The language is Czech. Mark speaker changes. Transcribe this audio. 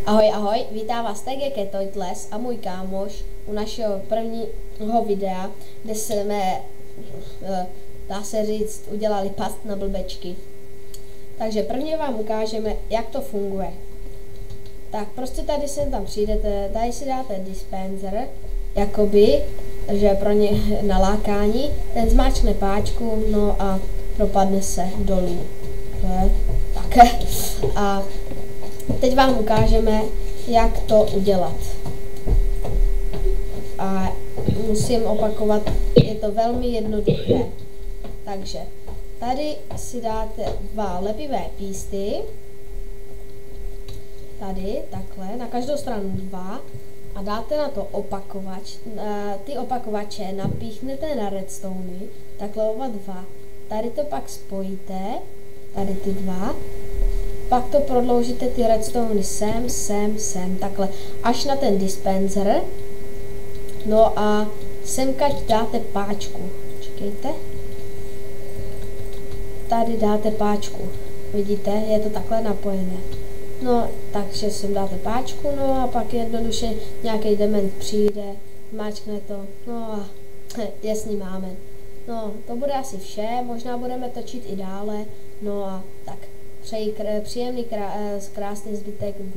Speaker 1: Ahoj, ahoj, vítám vás TGK Toytles a můj kámoš u našeho prvního videa, kde jsme, dá se říct, udělali past na blbečky. Takže prvně vám ukážeme, jak to funguje. Tak prostě tady sem tam přijdete, tady si dáte dispenser, jakoby, že pro ně nalákání, ten zmáčkne páčku, no a propadne se dolů. Tak. A teď vám ukážeme, jak to udělat. A musím opakovat, je to velmi jednoduché. Takže tady si dáte 2 lepivé písty. Tady, takhle, na každou stranu 2. A dáte na to opakovač. Ty opakovače napíchnete na redstone, takhle oba 2. Tady to pak spojíte, tady ty 2. Pak to prodloužíte ty redstone sem, takhle, až na ten dispenser. No a semkač dáte páčku. Čekejte. Tady dáte páčku. Vidíte, je to takhle napojené. No, takže sem dáte páčku, no a pak jednoduše nějaký dement přijde, máčkne to, no a jasný máme. No, to bude asi vše, možná budeme točit i dále, no a tak. Přeji příjemný, krásný zbytek dne.